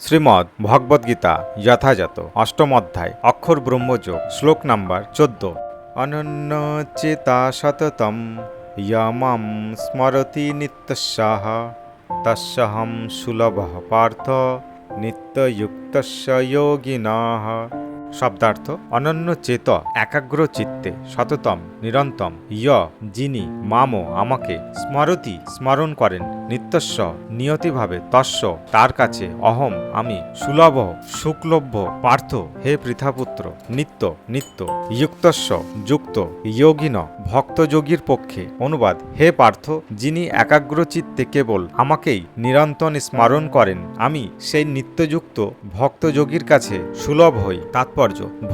শ্রীমদ্ ভগবদ্গীতা যথাযথ অষ্টম অধ্যায় অক্ষর ব্রহ্মযোগ শ্লোক নাম্বার 14। অনন্যচেতা সততম ইয়মাম স্মরতি নিত্যস্যাহ তস্যহং সুলভঃ পার্থ নিত্যযুক্তস্য যোগিনঃ। শব্দার্থ: অনন্য চেত, একাগ্র চিত্তে, সততম নিরন্তম, যিনি, মামো আমাকে, স্মরতি স্মরণ করেন, নিত্যস্য নিয়তিভাবে, তস্য তার কাছে, অহম আমি, সুলভ সুকলভ্য, পার্থ হে পৃথাপুত্র, নিত্য নিত্য, যুক্তস্য যুক্ত, যোগিন ভক্তযোগীর পক্ষে। অনুবাদ: হে পার্থ, যিনি একাগ্র চিত্তে কেবল আমাকেই নিরন্তর স্মরণ করেন, আমি সেই নিত্যযুক্ত ভক্তযোগীর কাছে সুলভ হই। তাৎপর্য: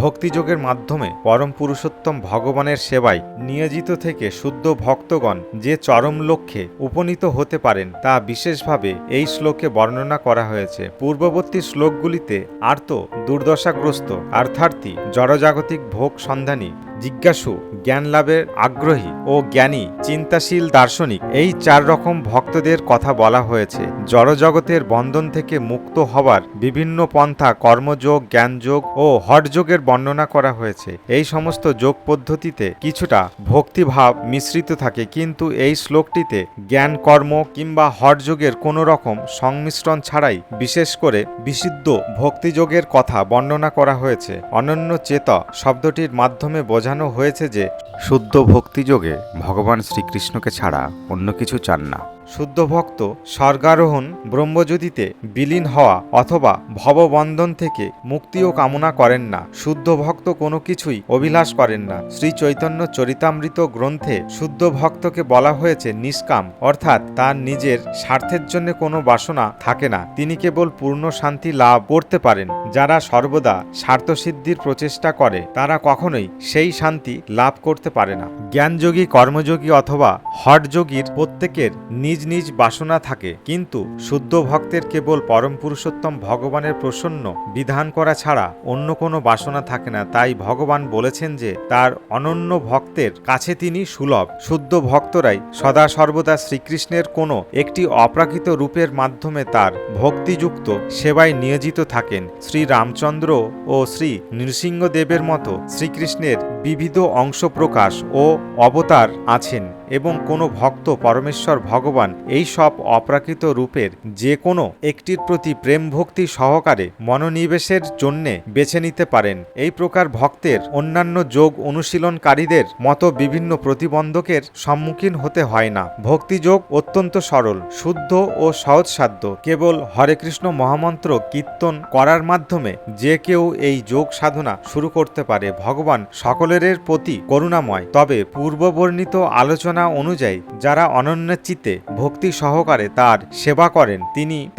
ভক্তিযোগের মাধ্যমে পরম পুরুষোত্তম ভগবানের সেবায় নিয়োজিত থেকে শুদ্ধ ভক্তগণ যে চরম লক্ষ্যে উপনীত হতে পারেন তা বিশেষভাবে এই শ্লোকে বর্ণনা করা হয়েছে। পূর্ববর্তী শ্লোকগুলিতে আর্ত, দুর্দশাগ্রস্ত, অর্থার্থী, জড়জাগতিক ভোগ সন্ধানী, জিজ্ঞাসু, জ্ঞান লাভের আগ্রহী ও জ্ঞানী, চিন্তাশীল দার্শনিক, এই চার রকম ভক্তদের কথা বলা হয়েছে। জড়জগতের বন্ধন থেকে মুক্ত হবার বিভিন্ন পন্থা, কর্মযোগ, জ্ঞানযোগ ও হঠযোগের বর্ণনা করা হয়েছে। এই সমস্ত যোগ পদ্ধতিতে কিছুটা ভক্তিভাব মিশ্রিত থাকে, কিন্তু এই শ্লোকটিতে জ্ঞান, কর্ম কিংবা হঠযোগের কোনো রকম সংমিশ্রণ ছাড়াই বিশেষ করে বিশুদ্ধ ভক্তিযোগের কথা বর্ণনা করা হয়েছে। অনন্য চেত শব্দটির মাধ্যমে বোঝানো হয়েছে যে শুদ্ধ ভক্তিযোগে ভগবান শ্রীকৃষ্ণকে ছাড়া অন্য কিছু চান না। শুদ্ধ ভক্ত স্বর্গারোহণ, ব্রহ্মজ্যোতিতে বিলীন হওয়া অথবা ভববন্ধন থেকে মুক্তিও কামনা করেন না। শুদ্ধ ভক্ত কোনো কিছুই অভিলাষ করেন না। শ্রী চৈতন্য চরিতামৃত গ্রন্থে শুদ্ধ ভক্তকে বলা হয়েছে নিষ্কাম, অর্থাৎ তার নিজের স্বার্থের জন্য কোনো বাসনা থাকে না। তিনি কেবল পূর্ণ শান্তি লাভ করতে পারেন। যারা সর্বদা স্বার্থসিদ্ধির প্রচেষ্টা করে তারা কখনোই সেই শান্তি লাভ করতে পারে না। জ্ঞানযোগী, কর্মযোগী অথবা হঠযোগীর প্রত্যেকের নিজ নিজ বাসনা থাকে, কিন্তু শুদ্ধ ভক্তের কেবল পরম পুরুষোত্তম ভগবানের প্রসন্ন বিধান করা ছাড়া অন্য কোনো বাসনা থাকে না। তাই ভগবান বলেছেন যে তার অনন্য ভক্তের কাছে তিনি সুলভ। শুদ্ধ ভক্তরাই সদা সর্বদা শ্রীকৃষ্ণের কোনো একটি অপ্রাকৃত রূপের মাধ্যমে তার ভক্তিযুক্ত সেবায় নিয়োজিত থাকেন। শ্রী রামচন্দ্র ও শ্রী নৃসিংহদেবের মতো শ্রীকৃষ্ণের বিবিধ অংশ প্রকাশ ও অবতার আছেন এবং কোনো ভক্ত পরমেশ্বর ভগবান এই সব অপ্রাকৃত রূপের যে কোনো একটির প্রতি প্রেম ভক্তি সহকারে মনোনিবেশের জন্যে বেছে নিতে পারেন। এই প্রকার ভক্তের অন্যান্য যোগ অনুশীলনকারীদের মতো বিভিন্ন প্রতিবন্ধকের সম্মুখীন হতে হয় না। ভক্তিযোগ অত্যন্ত সরল, শুদ্ধ ও সহজসাধ্য। কেবল হরে কৃষ্ণ মহামন্ত্র কীর্তন করার মাধ্যমে যে কেউ এই যোগ সাধনা শুরু করতে পারে। ভগবান সকলের প্রতি করুণাময়, তবে পূর্ববর্ণিত আলোচনা অনুযায়ী যারা অনন্যচিত্তে ভক্তি সহকারে তার সেবা করেন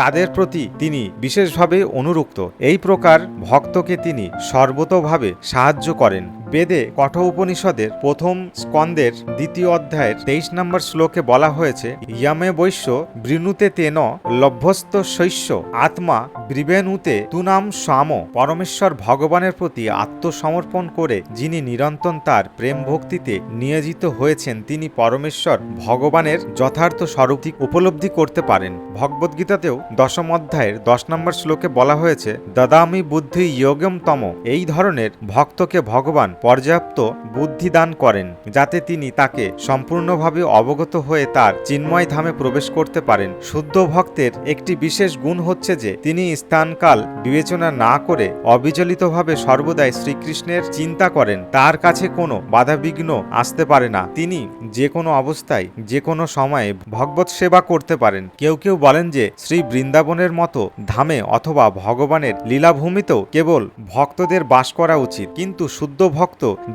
তাদের প্রতি তিনি বিশেষভাবে অনুরক্ত। এই প্রকার ভক্তকে তিনি সর্বতোভাবে সাহায্য করেন। বেদে কঠোপনিষদের প্রথম স্কন্দের দ্বিতীয় অধ্যায়ের 23 নম্বর শ্লোকে বলা হয়েছে, ইয়ামে বৈশ্য বৃণুতে তেন লভ্যস্ত শৈশ্য আত্মা ব্রিবেনুতে তুনাম সাম। পরমেশ্বর ভগবানের প্রতি আত্মসমর্পণ করে যিনি নিরন্তর তার প্রেম ভক্তিতে নিয়োজিত হয়েছেন তিনি পরমেশ্বর ভগবানের যথার্থ স্বরূপ উপলব্ধি করতে পারেন। ভগবদ্গীতাতেও দশম অধ্যায়ের 10 নম্বর শ্লোকে বলা হয়েছে, দদামি বুদ্ধি যোগম তম। এই ধরনের ভক্তকে ভগবান পর্যাপ্ত বুদ্ধি দান করেন যাতে তিনি তাকে সম্পূর্ণভাবে অবগত হয়ে তার চিন্ময় ধামে প্রবেশ করতে পারেন। শুদ্ধ ভক্তের একটি বিশেষ গুণ হচ্ছে যে তিনি স্থানকাল বিবেচনা না করে অবিচলিতভাবে সর্বদাই শ্রীকৃষ্ণের চিন্তা করেন। তার কাছে কোনো বাধাবিঘ্ন আসতে পারে না। তিনি যে কোনো অবস্থায় যে কোনো সময়ে ভগবত সেবা করতে পারেন। কেউ কেউ বলেন যে শ্রী বৃন্দাবনের মতো ধামে অথবা ভগবানের লীলাভূমিতেও কেবল ভক্তদের বাস করা উচিত, কিন্তু শুদ্ধ ভক্ত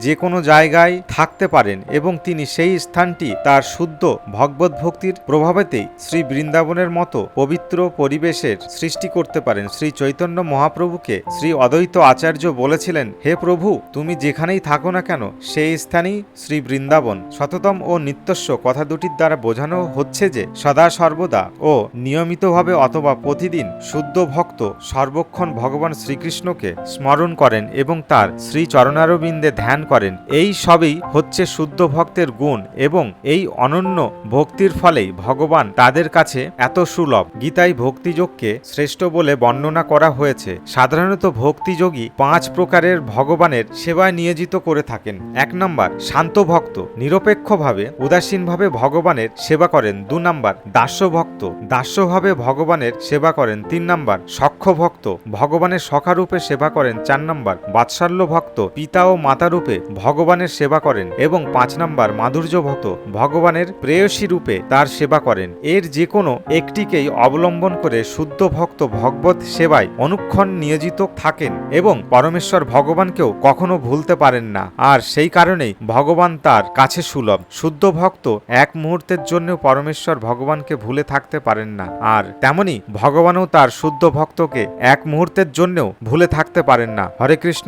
যে কোনো জায়গায় থাকতে পারেন এবং তিনি সেই স্থানটি তার শুদ্ধ ভগবত ভক্তির প্রভাবেতেই শ্রী বৃন্দাবনের মতো পবিত্র পরিবেশের সৃষ্টি করতে পারেন। শ্রী চৈতন্য মহাপ্রভুকে শ্রী অদ্বৈত আচার্য বলেছিলেন, হে প্রভু, তুমি যেখানেই থাকো না কেন সেই স্থানেই শ্রী বৃন্দাবন। সততম ও নিত্যস্ব কথা দুটির দ্বারা বোঝানো হচ্ছে যে সদা সর্বদা ও নিয়মিতভাবে অথবা প্রতিদিন শুদ্ধ ভক্ত সর্বক্ষণ ভগবান শ্রীকৃষ্ণকে স্মরণ করেন এবং তার শ্রী চরণারবিন্দে আনন্দে ধ্যান করেন, এই সবই হচ্ছে শুদ্ধ ভক্তের গুণ এবং এই অনন্য ভক্তির ফলেই ভগবান তাদের কাছে এত সুলভ। গীতায় ভক্তিযোগকে শ্রেষ্ঠ বলে বর্ণনা করা হয়েছে। সাধারণত ভক্তিযোগী 5 প্রকারের ভগবানের সেবায় নিয়োজিত করে থাকেন। 1 নম্বর শান্ত ভক্ত, নিরপেক্ষভাবে উদাসীনভাবে ভগবানের সেবা করেন। 2 নম্বর দাস্য ভক্ত, দাস্যভাবে ভগবানের সেবা করেন। 3 নম্বর সখ্য ভক্ত, ভগবানের সখারূপে সেবা করেন। 4 নম্বর বাৎসল্য ভক্ত, পিতা ও মাতা রূপে ভগবানের সেবা করেন। এবং 5 নম্বর মাধুর্য ভক্ত, ভগবানের প্রেয়সী রূপে তার সেবা করেন। এর যে কোনো একটিকেই অবলম্বন করে শুদ্ধ ভক্ত ভগবত সেবায় অনুক্ষণ নিয়োজিত থাকেন এবং পরমেশ্বর ভগবানকেও কখনো ভুলতে পারেন না। আর সেই কারণেই ভগবান তার কাছে সুলভ। শুদ্ধ ভক্ত এক মুহূর্তের জন্য পরমেশ্বর ভগবানকে ভুলে থাকতে পারেন না, আর তেমনি ভগবানও তার শুদ্ধ ভক্তকে এক মুহূর্তের জন্যও ভুলে থাকতে পারেন না। হরে কৃষ্ণ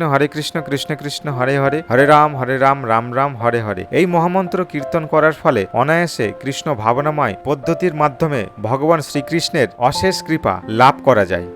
কৃষ্ণ কৃষ্ণ হরে হরে, হরে রাম রাম রাম হরে হরে। এই মহামন্ত্র কীর্তন করার ফলে অনায়াসে কৃষ্ণ ভাবনাময় পদ্ধতির মাধ্যমে ভগবান শ্রীকৃষ্ণের অশেষ কৃপা লাভ করা যায়।